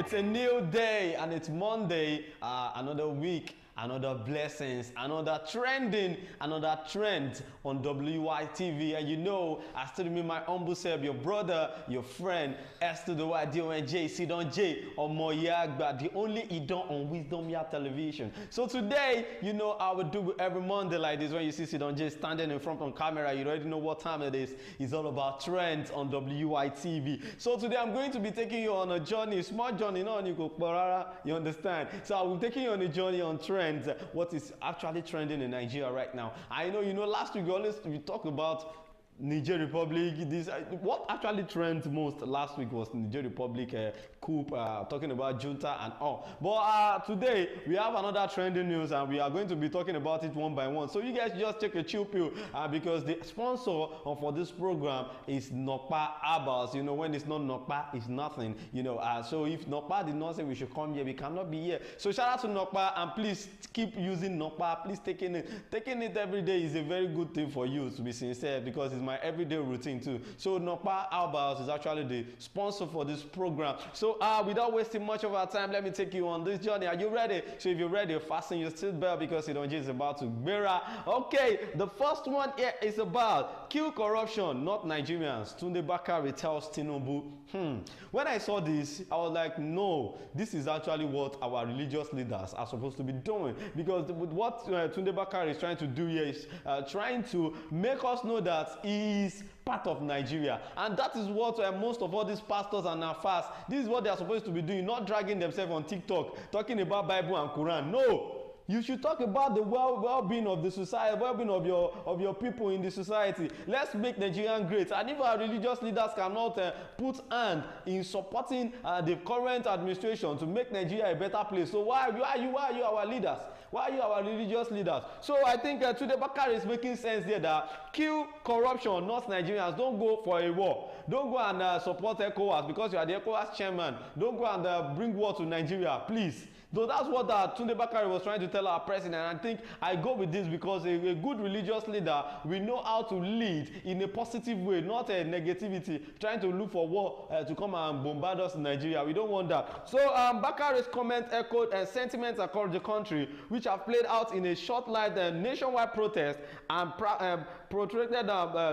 It's a new day and it's Monday, another week, another blessings, another trending, another trend on WYTV. And you know, I still mean my humble self, your brother, your friend, S to the Y, D-O-N-J, Sidon J, or Moyagba, the only Idon on Wisdom Yard Television. So today, you know, I will do every Monday like this. When you see Sidon J standing in front of camera, you already know what time it is. It's all about trends on WYTV. So today I'm going to be taking you on a journey, small journey, not on you understand? So I will be taking you on a journey on trends. What is actually trending in Nigeria right now. I know, you know, last week we talked about Niger Republic. What actually trends most last week was Niger Republic coup, talking about junta and all. But today we have another trending news and we are going to be talking about it one by one. So you guys just take a chill pill because the sponsor for this program is Nokpa Abals. You know, when it's not Nokpa, it's nothing. You know, so if Nokpa did not say we should come here, we cannot be here. So shout out to Nokpa and please keep using Nokpa. Please taking it every day is a very good thing for you, to be sincere, because it's my everyday routine too. So Nokpa Albers is actually the sponsor for this program. So without wasting much of our time, let me take you on this journey. Are you ready? So if you're ready, fasten your seatbelt because Sidonji is about to gbera. Okay, the first one here is about kill corruption, not Nigerians. Tunde Bakare tells Tinubu. When I saw this, I was like, no, this is actually what our religious leaders are supposed to be doing, because what Tunde Bakare is trying to do here is trying to make us know that he is part of Nigeria, and that is what most of all these pastors and nafas, this is what they are supposed to be doing, not dragging themselves on TikTok talking about Bible and Quran. No, you should talk about the well-being of the society, well-being of your people in the society. Let's make Nigerian great. And if our religious leaders cannot put hand in supporting the current administration to make Nigeria a better place, so why are you our leaders? Why are you our religious leaders? So I think Tunde Bakare is making sense there that kill corruption, not Nigerians. Don't go for a war. Don't go and support ECOWAS because you are the ECOWAS chairman. Don't go and bring war to Nigeria, please. So that's what Tunde Bakare was trying to tell our president. I think I go with this because a good religious leader will know how to lead in a positive way, not a negativity, trying to look for war to come and bombard us in Nigeria. We don't want that. So Bakare's comment echoed sentiments across the country, which have played out in a short-lived nationwide protest and protracted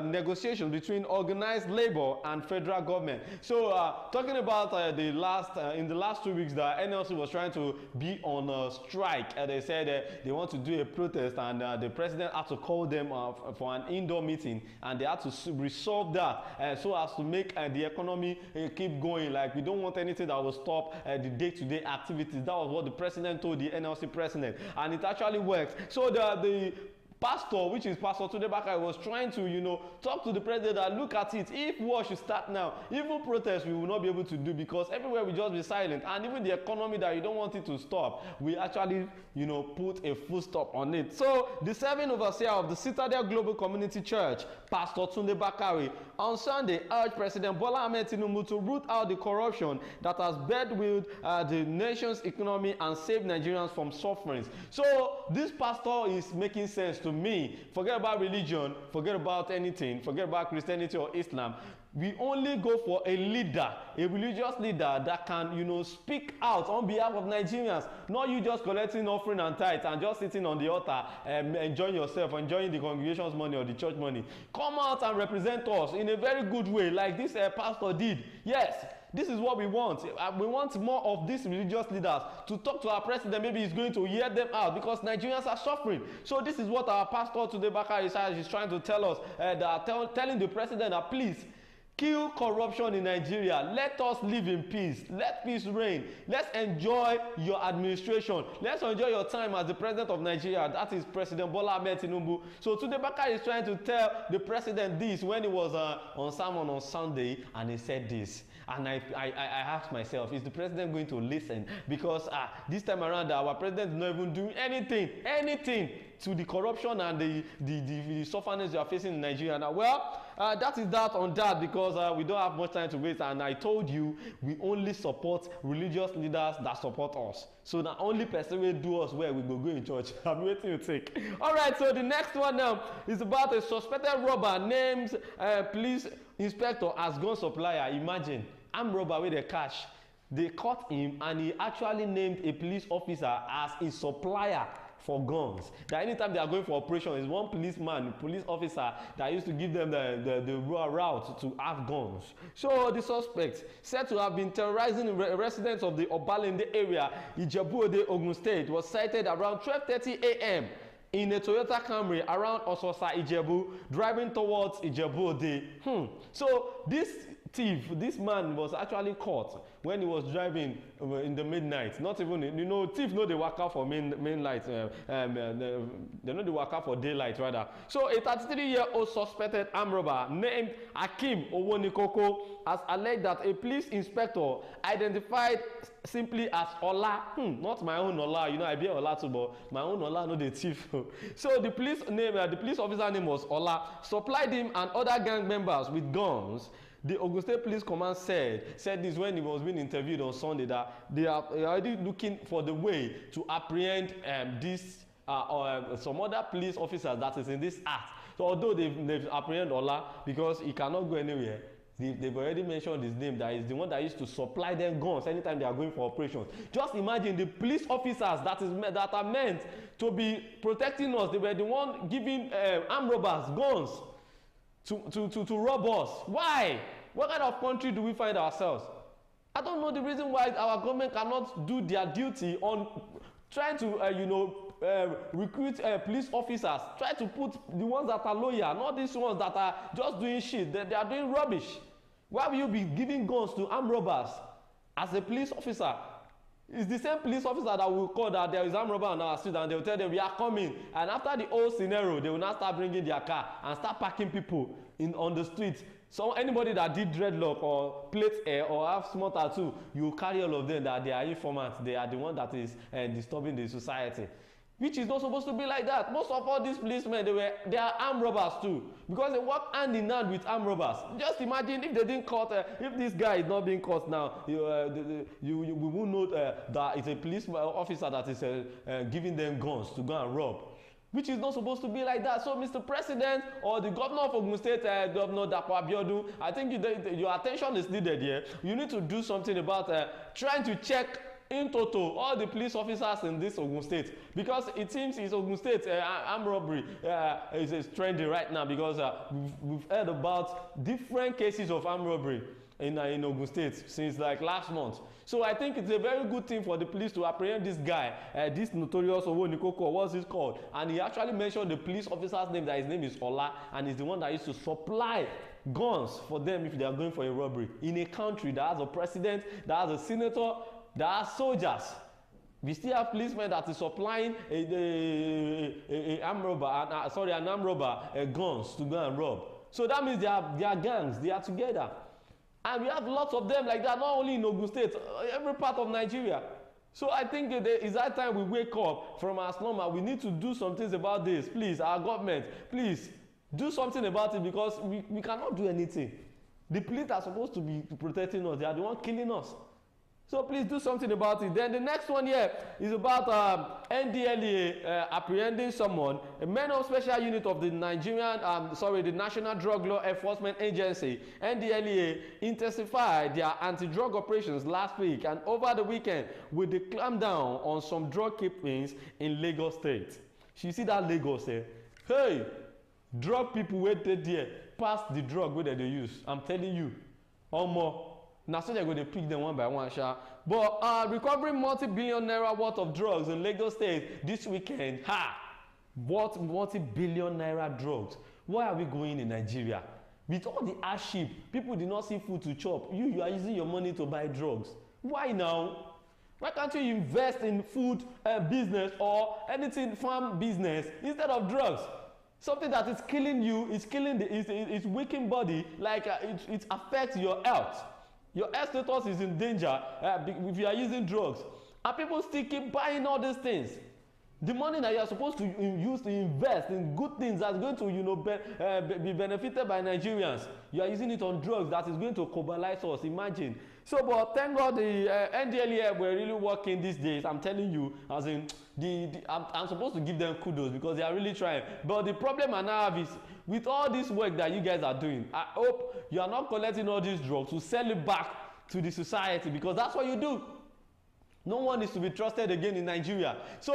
negotiations between organized labor and federal government. So talking about in the last 2 weeks, the NLC was trying to be on a strike. They said they want to do a protest, and the president had to call them for an indoor meeting, and they had to resolve that so as to make the economy keep going. Like, we don't want anything that will stop the day-to-day activities. That was what the president told the NLC president, and it actually works. So the pastor, which is Pastor Tunde Bakare, was trying to, you know, talk to the president that look at it. If war should start now, even protests we will not be able to do because everywhere we just be silent, and even the economy that you don't want it to stop, we actually, you know, put a full stop on it. So the serving overseer of the Citadel Global Community Church, Pastor Tunde Bakare, on Sunday urged President Bola Ahmed Tinubu to root out the corruption that has bedwelled the nation's economy and save Nigerians from suffering. So this pastor is making sense to me. Forget about religion, forget about anything, forget about Christianity or Islam. We only go for a leader, a religious leader that can, you know, speak out on behalf of Nigerians. Not you just collecting offering and tithe and just sitting on the altar and enjoying yourself, enjoying the congregation's money or the church money. Come out and represent us in a very good way, like this pastor did. Yes, this is what we want. We want more of these religious leaders to talk to our president. Maybe he's going to hear them out because Nigerians are suffering. So this is what our pastor Tunde Bakare is trying to tell us, telling the president that please, kill corruption in Nigeria. Let us live in peace. Let peace reign. Let's enjoy your administration. Let's enjoy your time as the president of Nigeria. That is President Bola Ahmed Tinubu. So Tunde Bakare is trying to tell the president this when he was on sermon on Sunday, and he said this. And I asked myself, is the president going to listen? Because this time around, our president is not even doing anything to the corruption and the sufferings we are facing in Nigeria now. Well, that is that on that, because we don't have much time to waste. And I told you, we only support religious leaders that support us. So the only person will do us well, we go in church. I'm waiting to take. All right, so the next one now is about a suspected robber named police inspector as gun supplier. Imagine, I'm robber with the cash. They caught him and he actually named a police officer as a supplier for guns. That anytime they are going for operation, is one police officer that used to give them the route to have guns. So the suspect, said to have been terrorizing residents of the Obalende area, Ijebu-Ode, Ogun State, was sighted around 12:30 a.m. in a Toyota Camry around Ososa, Ijebu, driving towards Ijebu-Ode. So this thief, this man was actually caught when he was driving in the midnight. Not even, you know, thief know they work out for main light. They know they work out for daylight rather. So a 33-year-old suspected armed robber named Akim Owonikoko has alleged that a police inspector identified simply as Ola, not my own Ola, you know, I be Ola too, but my own Ola, no the thief. So the police officer name was Ola, supplied him and other gang members with guns. The Ogun State Police Command said this when he was being interviewed on Sunday, that they are already looking for the way to apprehend some other police officers that is in this act. So although they've apprehended Ola because he cannot go anywhere, they've already mentioned his name, that is the one that used to supply them guns anytime they are going for operations. Just imagine the police officers that are meant to be protecting us. They were the one giving armed robbers guns to rob us. Why? What kind of country do we find ourselves? I don't know the reason why our government cannot do their duty on trying to recruit police officers. Try to put the ones that are loyal, not these ones that are just doing shit. They are doing rubbish. Why will you be giving guns to armed robbers as a police officer? It's the same police officer that will call that there is armed robber on our street, and they will tell them we are coming. And after the whole scenario, they will now start bringing their car and start packing people on the street. So anybody that did dreadlock or plate hair or have small tattoo, you carry all of them that they are informants. They are the one that is disturbing the society, which is not supposed to be like that. Most of all these policemen, they are armed robbers too, because they work hand in hand with armed robbers. Just imagine if they didn't caught, if this guy is not being caught now, we won't know that it's a police officer that is giving them guns to go and rob, which is not supposed to be like that. So Mr. President or the governor of Ogun State, Governor Dapo Abiodun, I think your attention is needed here. You need to do something about trying to check in total all the police officers in this Ogun State, because it seems it's Ogun State armed robbery is trending right now, because we've heard about different cases of armed robbery in Ogun State since like last month. So I think it's a very good thing for the police to apprehend this guy, this notorious Owonikoko, what's he called? And he actually mentioned the police officer's name, that his name is Ola, and he's the one that used to supply guns for them if they are going for a robbery in a country that has a president, that has a senator, that has soldiers. We still have policemen that is supplying an armed robber guns to go and rob. So that means they are gangs, they are together. And we have lots of them like that, not only in Ogun State, every part of Nigeria. So I think it's that time we wake up from our slumber. We need to do some things about this. Please, our government, please, do something about it, because we cannot do anything. The police are supposed to be protecting us. They are the ones killing us. So please do something about it. Then the next one here is about NDLEA apprehending someone. A men of special unit of the the National Drug Law Enforcement Agency, NDLEA, intensified their anti-drug operations last week and over the weekend with the clampdown on some drug kingpins in Lagos State. You see that Lagos there? Hey, drug people waited there, pass the drug where they use. I'm telling you, or more. Now, so they're going to pick them one by one, sha. But recovering multi-billion naira worth of drugs in Lagos State this weekend. What multi-billion naira drugs? Why are we going in Nigeria? With all the hardship, people did not see food to chop. You are using your money to buy drugs. Why now? Why can't you invest in food business or anything farm business instead of drugs? Something that is killing you, it's weakening body, like it affects your health. Your health status is in danger if you are using drugs. And people still keep buying all these things. The money that you are supposed to use to invest in good things that's going to be benefited by Nigerians, you are using it on drugs that is going to cobalize us. Imagine. So, but thank God the NDLEA were really working these days. I'm telling you, as in, I'm supposed to give them kudos because they are really trying. But the problem I now have is, with all this work that you guys are doing, I hope you are not collecting all these drugs to sell it back to the society, because that's what you do. No one is to be trusted again in Nigeria. So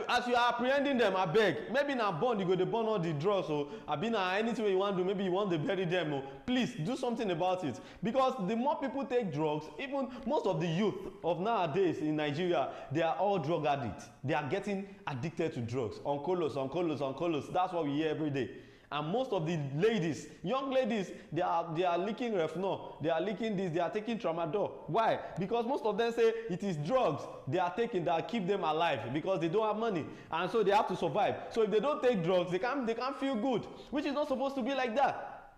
as you are apprehending them, I beg, maybe na bond you go to burn all the drugs, or abi na anything you want to do, maybe you want to bury them, or please do something about it. Because the more people take drugs, even most of the youth of nowadays in Nigeria, they are all drug addicts. They are getting addicted to drugs. Oncolos. That's what we hear every day. And most of the ladies, young ladies, they are licking Refnol, they are licking this, they are taking Tramadol. Why? Because most of them say it is drugs they are taking that keep them alive, because they don't have money, and so they have to survive. So if they don't take drugs, they can't feel good, which is not supposed to be like that.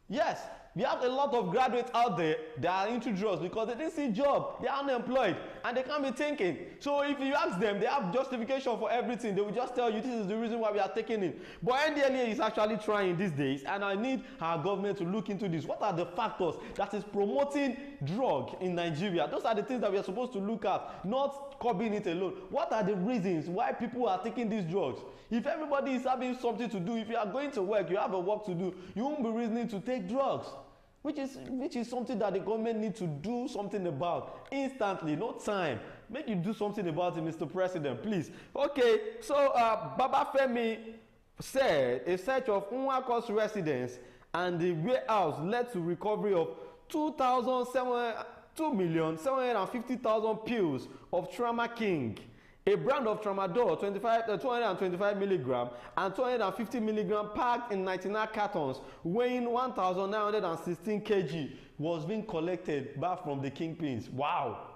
Yes, we have a lot of graduates out there that are into drugs because they didn't see a job, they are unemployed, and they can't be thinking. So if you ask them, they have justification for everything. They will just tell you this is the reason why we are taking it. But NDLEA is actually trying these days, and I need our government to look into this. What are the factors that is promoting drug in Nigeria? Those are the things that we are supposed to look at, not curbing it alone. What are the reasons why people are taking these drugs? If everybody is having something to do, if you are going to work, you have a work to do, you won't be reasoning to take drugs. Which is something that the government needs to do something about instantly, no time. Make you do something about it, Mr. President, please. Okay, so Baba Femi said a search of Nwako's residence and the warehouse led to recovery of 2,750,000 pills of Trauma King, a brand of Tramadol, 225 milligram and 250 milligram packed in 99 cartons, weighing 1,916 kg, was being collected back from the kingpins. Wow.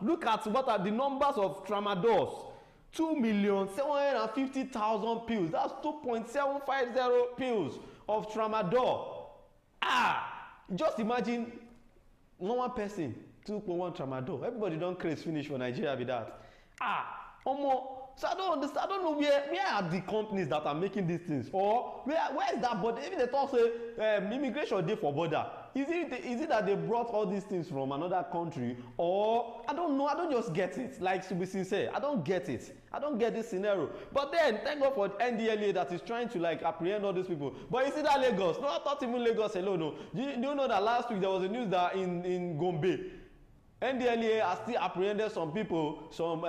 Look at what are the numbers of Tramadols. 2,750,000 pills. That's 2.750 pills of Tramadol. Just imagine one person, 2.1 Tramadol. Everybody don't craze finish for Nigeria with that. So I don't understand. I don't know where are the companies that are making these things, or where is that border? Even they talk say immigration dey for border. Is it that they brought all these things from another country, or I don't know. I don't just get it. Like, to be sincere, I don't get it. I don't get this scenario. But then thank God for NDLEA that is trying to like apprehend all these people. But you see that Lagos? No, not even Lagos alone. No. Do you know that last week there was a news that in Gombe, NDLEA has still apprehended some people, some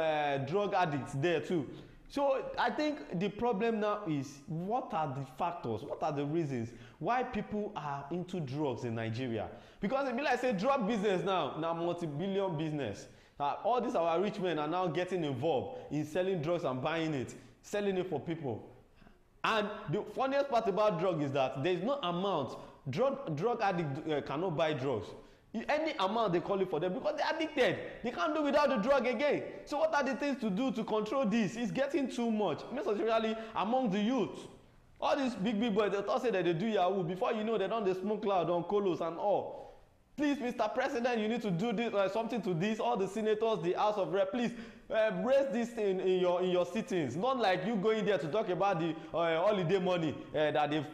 drug addicts there too. So I think the problem now is, what are the factors, what are the reasons why people are into drugs in Nigeria? Because it be like say drug business now multi-billion business. All these our rich men are now getting involved in selling drugs and buying it, selling it for people. And the funniest part about drug is that there is no amount drug addict cannot buy drugs. Any amount they call it for them, because they're addicted. They can't do without the drug again. So what are the things to do to control this? It's getting too much, most especially among the youth. All these big boys, they thought say that they do Yahoo. Before you know, they don't they smoke loud on colos and all. Please, Mr. President, you need to do this, something to this. All the senators, the House of Rep, please raise this thing in your sittings. Not like you going there to talk about the holiday money that they've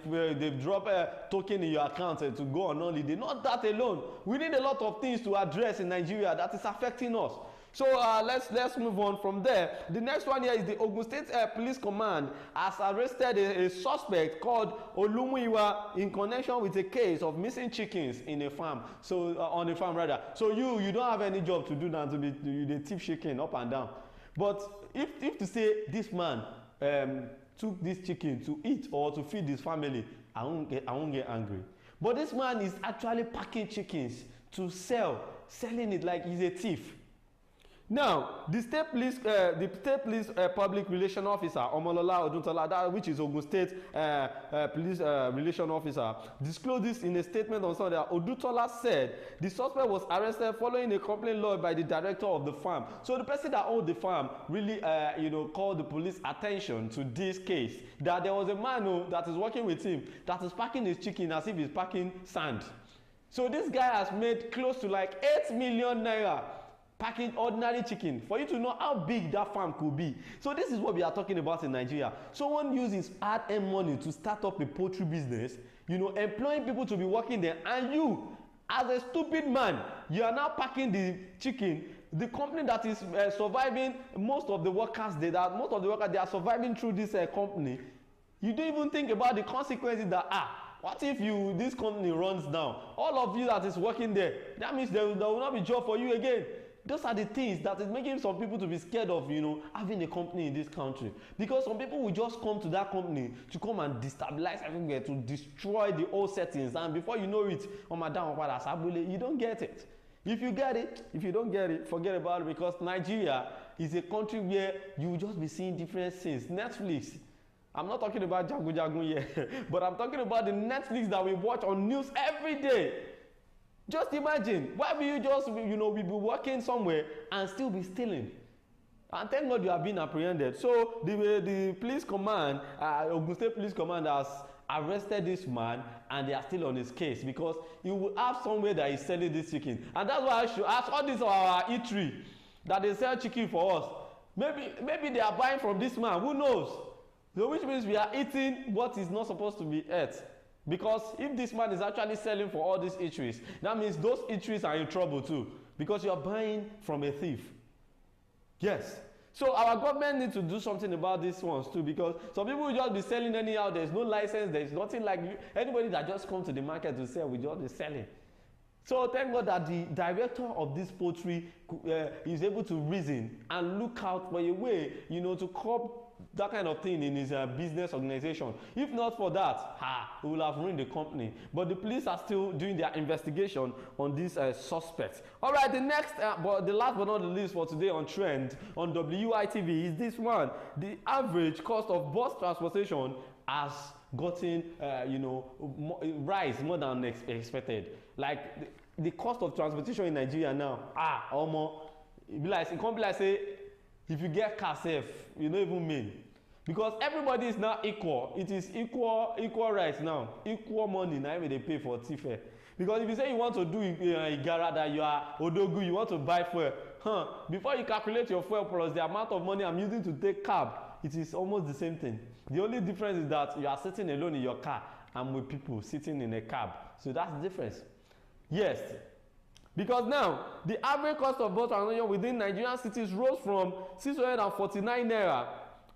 dropped token in your account to go on holiday. Not that alone. We need a lot of things to address in Nigeria that is affecting us. So let's move on from there. The next one here is the Ogun State Police Command has arrested a suspect called Olumuyiwa in connection with a case of missing chickens in a farm. So on a farm rather. So you don't have any job to do now to be the thief chicken up and down. But if to say this man took this chicken to eat or to feed his family, I won't get angry. But this man is actually packing chickens to selling it like he's a thief. Now, the state police public relation officer, Omolola Oduntola, which is Ogun State police relation officer, disclosed this in a statement on Sunday. Oduntola said the suspect was arrested following a complaint lodged by the director of the farm. So the person that owned the farm really, called the police attention to this case, that there was a man that is working with him that is packing his chicken as if he's packing sand. So this guy has made close to like 8 million naira packing ordinary chicken, for you to know how big that farm could be. So this is what we are talking about in Nigeria. Someone uses hard-earned money to start up a poultry business, employing people to be working there, and you, as a stupid man, you are now packing the chicken. The company that is surviving, most of the workers they are surviving through this company. You don't even think about the consequences that what if this company runs down? All of you that is working there, that means there will not be job for you again. Those are the things that is making some people to be scared of, having a company in this country. Because some people will just come to that company to come and destabilize everywhere, to destroy the old settings. And before you know it, you don't get it. If you get it, if you don't get it, forget about it. Because Nigeria is a country where you will just be seeing different things. Netflix. I'm not talking about Jagun Jagun here, but I'm talking about the Netflix that we watch on news every day. Just imagine, why will you just, we be working somewhere and still be stealing? And thank God you have been apprehended. So the police command, Ogun State Police Command has arrested this man, and they are still on his case because he will have somewhere that he's selling this chicken. And that's why I should ask all this our eatery that they sell chicken for us. Maybe they are buying from this man, who knows? So which means we are eating what is not supposed to be ate. Because if this man is actually selling for all these eateries, that means those eateries are in trouble too. Because you are buying from a thief. Yes. So our government needs to do something about these ones too, because some people will just be selling anyhow. There's no license. There's nothing like anybody that just comes to the market to sell will just be selling. So thank God that the director of this poultry is able to reason and look out for a way, to curb that kind of thing in his business organization. If not for that, he will have ruined the company. But the police are still doing their investigation on these suspects. All right, the next, but the last but not the least for today on Trend on WYTV is this one. The average cost of bus transportation has gotten, rise more than expected. Like the cost of transportation in Nigeria now, almost, it can't be like say, if you get car safe, you don't even mean. Because everybody is now equal. It is equal rights now. Equal money now they pay for TFE. Because if you say you want to do Igara, that you are Odogu, you want to buy fuel, before you calculate your fuel plus the amount of money I'm using to take cab, it is almost the same thing. The only difference is that you are sitting alone in your car and with people sitting in a cab. So that's the difference. Yes. Because now, the average cost of bus transportation within Nigerian cities rose from 649 naira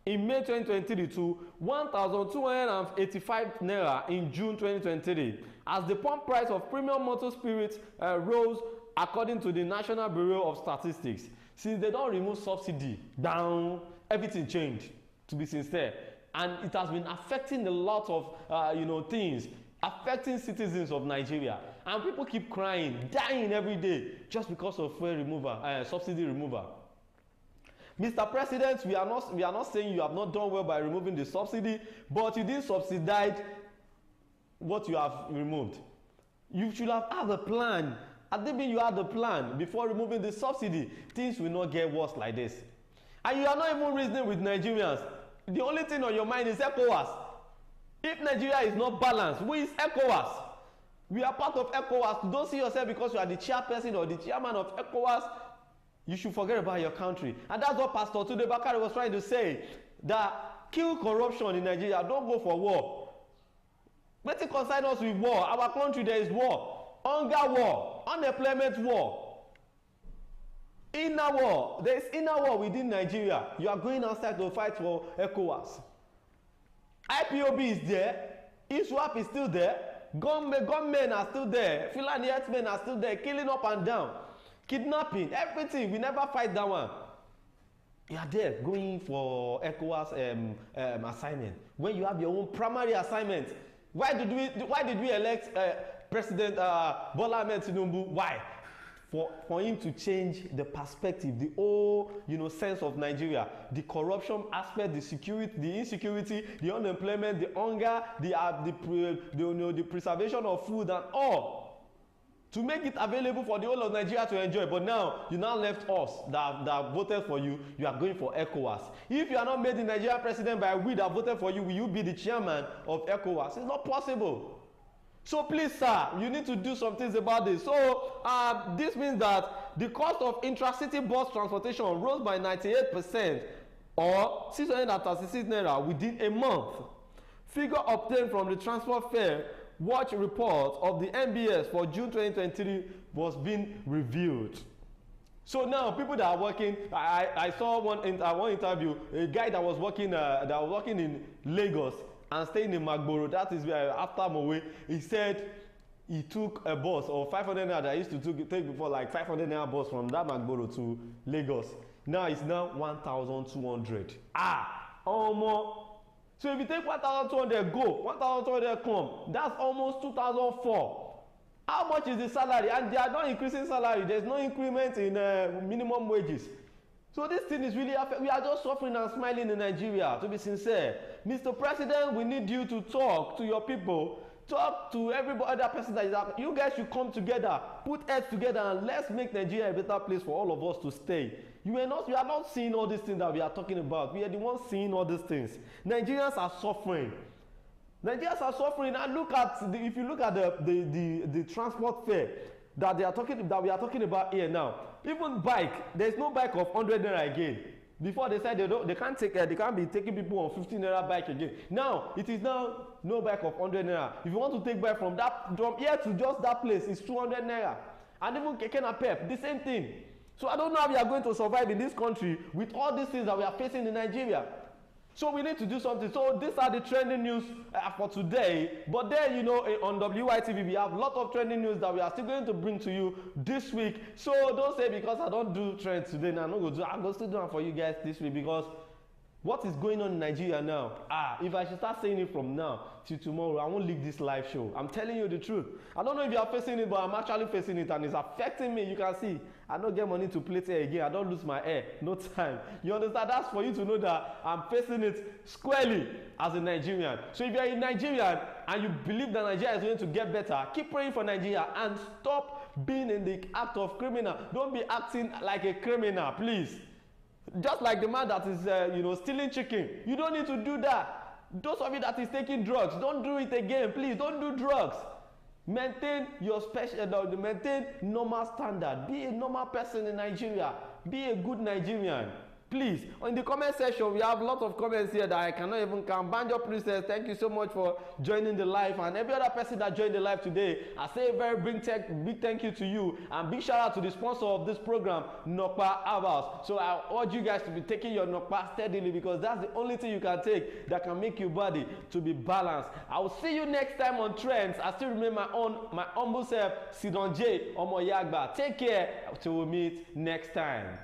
in May 2023 to 1,285 naira in June 2023, as the pump price of premium motor spirits rose according to the National Bureau of Statistics. Since they don't remove subsidy, down, everything changed, to be sincere. And it has been affecting a lot of things, affecting citizens of Nigeria. And people keep crying, dying every day just because of fuel removal, subsidy removal. Mr. President, we are not saying you have not done well by removing the subsidy, but you didn't subsidize what you have removed. You should have had a plan. Had it been you had a plan before removing the subsidy, things will not get worse like this. And you are not even reasoning with Nigerians. The only thing on your mind is ECOWAS. If Nigeria is not balanced, who is ECOWAS? We are part of ECOWAS. Don't see yourself because you are the chairperson or the chairman of ECOWAS. You should forget about your country. And that's what Pastor Tunde Bakare was trying to say. That kill corruption in Nigeria. Don't go for war. Let it concern us with war. Our country, there is war. Hunger war. Unemployment war. Inner war. There is inner war within Nigeria. You are going outside to fight for ECOWAS. IPOB is there. ISWAP is still there. Gunmen are still there. Fulani herdsmen are still there, killing up and down. Kidnapping, everything. We never fight that one. You are there going for ECOWAS assignment. When you have your own primary assignment. Why did we elect President Bola Ahmed Tinubu? Why? For him to change the perspective, the whole sense of Nigeria, the corruption aspect, the security, the insecurity, the unemployment, the hunger, the preservation of food and all, to make it available for the whole of Nigeria to enjoy. But now you now left us that voted for you. You are going for ECOWAS. If you are not made the Nigerian president by we that voted for you, will you be the chairman of ECOWAS? It's not possible. So please, sir, you need to do some things about this. So this means that the cost of intra-city bus transportation rose by 98% or 636 naira within a month. Figure obtained from the Transport Fare Watch report of the NBS for June 2023 was being reviewed. So now people that are working, I saw one interview, a guy that was working in Lagos, and staying in Magboro. That is where after Mowe, he said he took a bus or 500 naira that I used to take before, like 500 naira bus from that Magboro to Lagos. Now it's now 1,200. Almost. So if you take 1,200 go, 1,200 come, that's almost 2,004. How much is the salary? And they are not increasing salary. There's no increment in minimum wages. So this thing is really we are just suffering and smiling in Nigeria, to be sincere. Mr. President, we need you to talk to your people. Talk to every other person that is out. You guys should come together, put heads together, and let's make Nigeria a better place for all of us to stay. You are not seeing all these things that we are talking about. We are the ones seeing all these things. Nigerians are suffering. Nigerians are suffering. And look at if you look at the transport fare that we are talking about here now. Even bike, there's no bike of 100 naira again. Before they said they can't be taking people on 15 naira bike again. Now it is now no bike of 100 naira. If you want to take bike from here to just that place, it's 200 naira. And even keke na pep, the same thing. So I don't know how we are going to survive in this country with all these things that we are facing in Nigeria. So we need to do something. So these are the trending news for today. But then, you know, on WYTV, we have a lot of trending news that we are still going to bring to you this week. So don't say because I don't do trends today, now I'm going to still do it for you guys this week, because what is going on in Nigeria now? If I should start saying it from now till tomorrow, I won't leave this live show. I'm telling you the truth. I don't know if you are facing it, but I'm actually facing it, and it's affecting me. You can see, I don't get money to plait hair again. I don't lose my hair. No time. You understand? That's for you to know that I'm facing it squarely as a Nigerian. So if you're a Nigerian and you believe that Nigeria is going to get better, keep praying for Nigeria and stop being in the act of criminal. Don't be acting like a criminal, please. Just like the man that is stealing chicken. You don't need to do that. Those of you that is taking drugs, don't do it again. Please don't do drugs. Maintain your maintain normal standard. Be a normal person in Nigeria. Be a good Nigerian. Please, in the comment section, we have a lot of comments here that I cannot even count. Banjo Princess, thank you so much for joining the live. And every other person that joined the live today, I say a very big thank you to you. And big shout out to the sponsor of this program, Nokpa Hours. So I urge you guys to be taking your Nokpa steadily, because that's the only thing you can take that can make your body to be balanced. I will see you next time on Trends. I still remain my humble self, Sidon J. Omoyagba. Take care till we meet next time.